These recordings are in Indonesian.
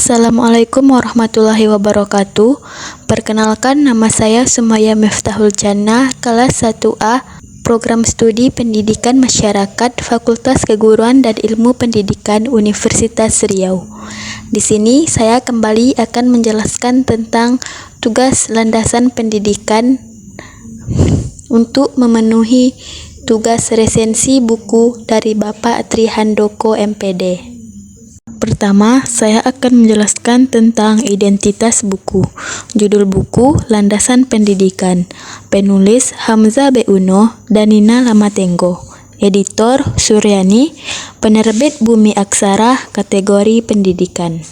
Assalamualaikum warahmatullahi wabarakatuh. Perkenalkan, nama saya Sumaya Miftahul Jannah, kelas 1A, Program Studi Pendidikan Masyarakat, Fakultas Keguruan dan Ilmu Pendidikan Universitas Riau. Di sini saya kembali akan menjelaskan tentang tugas landasan pendidikan untuk memenuhi tugas resensi buku dari Bapak Tri Handoko MPD. Pertama, saya akan menjelaskan tentang identitas buku. Judul buku, Landasan Pendidikan. Penulis, Hamzah B. Uno dan Nina Lamatenggo. Editor, Suryani. Penerbit, Bumi Aksara, kategori pendidikan.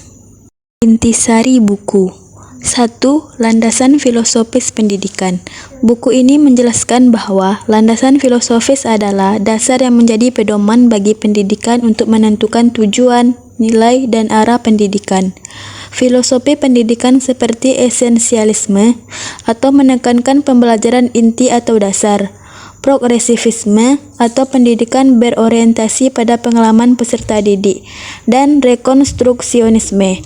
Intisari buku. 1. Landasan filosofis pendidikan. Buku ini menjelaskan bahwa landasan filosofis adalah dasar yang menjadi pedoman bagi pendidikan untuk menentukan tujuan, nilai, dan arah pendidikan. Filosofi pendidikan seperti esensialisme atau menekankan pembelajaran inti atau dasar, progresivisme atau pendidikan berorientasi pada pengalaman peserta didik, dan rekonstruksionisme,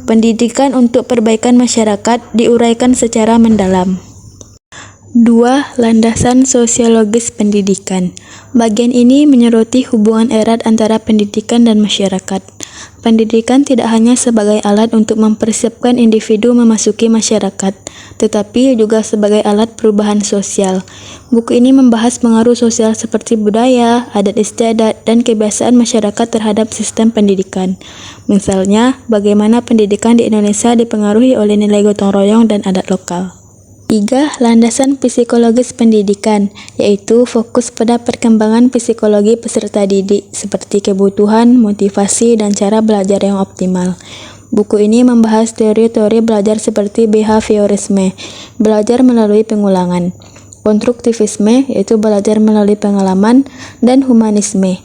pendidikan untuk perbaikan masyarakat, diuraikan secara mendalam. 2. Landasan sosiologis pendidikan. Bagian ini menyoroti hubungan erat antara pendidikan dan masyarakat. Pendidikan tidak hanya sebagai alat untuk mempersiapkan individu memasuki masyarakat, tetapi juga sebagai alat perubahan sosial. Buku ini membahas pengaruh sosial seperti budaya, adat istiadat, dan kebiasaan masyarakat terhadap sistem pendidikan. Misalnya, bagaimana pendidikan di Indonesia dipengaruhi oleh nilai gotong royong dan adat lokal. 3. Landasan psikologis pendidikan, yaitu fokus pada perkembangan psikologi peserta didik, seperti kebutuhan, motivasi, dan cara belajar yang optimal. Buku ini membahas teori-teori belajar seperti behaviorisme, belajar melalui pengulangan, konstruktivisme, yaitu belajar melalui pengalaman, dan humanisme,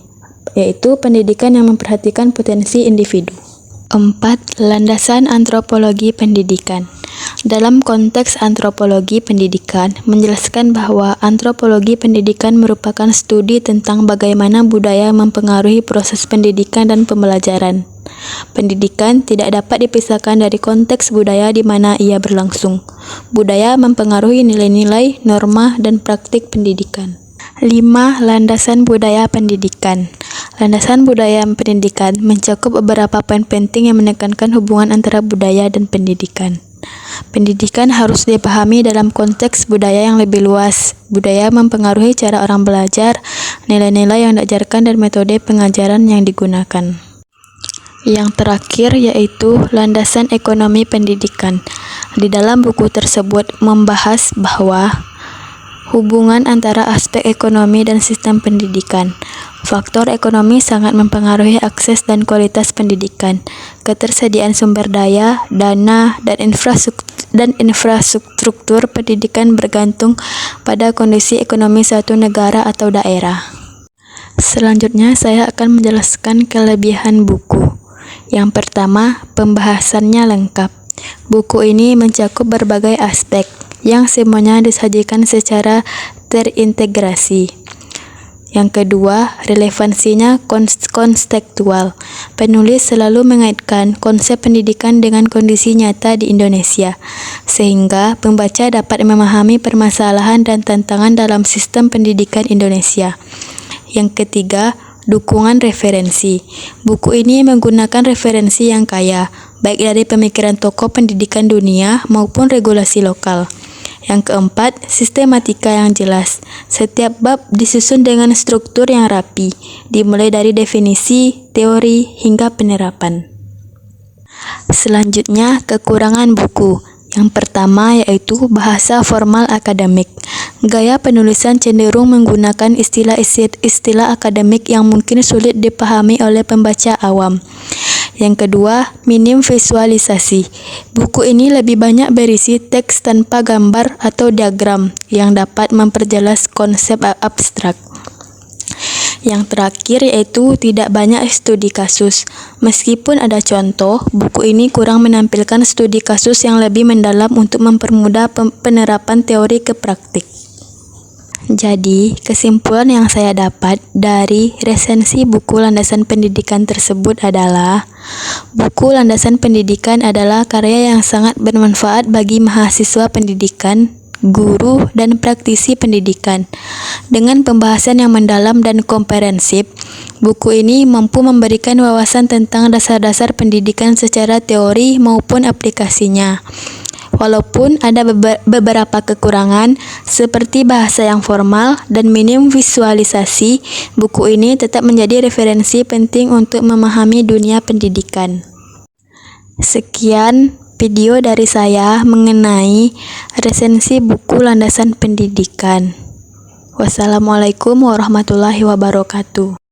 yaitu pendidikan yang memperhatikan potensi individu. 4. Landasan antropologi pendidikan. Dalam konteks antropologi pendidikan, menjelaskan bahwa antropologi pendidikan merupakan studi tentang bagaimana budaya mempengaruhi proses pendidikan dan pembelajaran. Pendidikan tidak dapat dipisahkan dari konteks budaya di mana ia berlangsung. Budaya mempengaruhi nilai-nilai, norma, dan praktik pendidikan. 5. Landasan budaya pendidikan. Landasan budaya pendidikan mencakup beberapa poin penting yang menekankan hubungan antara budaya dan pendidikan. Pendidikan harus dipahami dalam konteks budaya yang lebih luas. Budaya mempengaruhi cara orang belajar, nilai-nilai yang diajarkan, dan metode pengajaran yang digunakan. Yang terakhir yaitu landasan ekonomi pendidikan. Di dalam buku tersebut membahas bahwa hubungan antara aspek ekonomi dan sistem pendidikan. Faktor ekonomi sangat mempengaruhi akses dan kualitas pendidikan. Ketersediaan sumber daya, dana, dan infrastruktur pendidikan bergantung pada kondisi ekonomi suatu negara atau daerah. Selanjutnya, saya akan menjelaskan kelebihan buku. Yang pertama, pembahasannya lengkap. Buku ini mencakup berbagai aspek, yang semuanya disajikan secara terintegrasi. Yang kedua, relevansinya konstekstual. Penulis selalu mengaitkan konsep pendidikan dengan kondisi nyata di Indonesia, sehingga pembaca dapat memahami permasalahan dan tantangan dalam sistem pendidikan Indonesia. Yang ketiga, dukungan referensi. Buku ini menggunakan referensi yang kaya, baik dari pemikiran tokoh pendidikan dunia maupun regulasi lokal. Yang keempat, sistematika yang jelas. Setiap bab disusun dengan struktur yang rapi, dimulai dari definisi, teori, hingga penerapan. Selanjutnya, kekurangan buku. Yang pertama yaitu bahasa formal akademik. Gaya penulisan cenderung menggunakan istilah-istilah akademik yang mungkin sulit dipahami oleh pembaca awam. Yang kedua, minim visualisasi. Buku ini lebih banyak berisi teks tanpa gambar atau diagram yang dapat memperjelas konsep abstrak. Yang terakhir yaitu tidak banyak studi kasus. Meskipun ada contoh, buku ini kurang menampilkan studi kasus yang lebih mendalam untuk mempermudah penerapan teori ke praktik. Jadi, kesimpulan yang saya dapat dari resensi buku landasan pendidikan tersebut adalah buku landasan pendidikan adalah karya yang sangat bermanfaat bagi mahasiswa pendidikan, guru, dan praktisi pendidikan. Dengan pembahasan yang mendalam dan komprehensif, buku ini mampu memberikan wawasan tentang dasar-dasar pendidikan secara teori maupun aplikasinya. Walaupun ada beberapa kekurangan seperti bahasa yang formal dan minim visualisasi, buku ini tetap menjadi referensi penting untuk memahami dunia pendidikan. Sekian video dari saya mengenai resensi buku landasan pendidikan. Wassalamualaikum warahmatullahi wabarakatuh.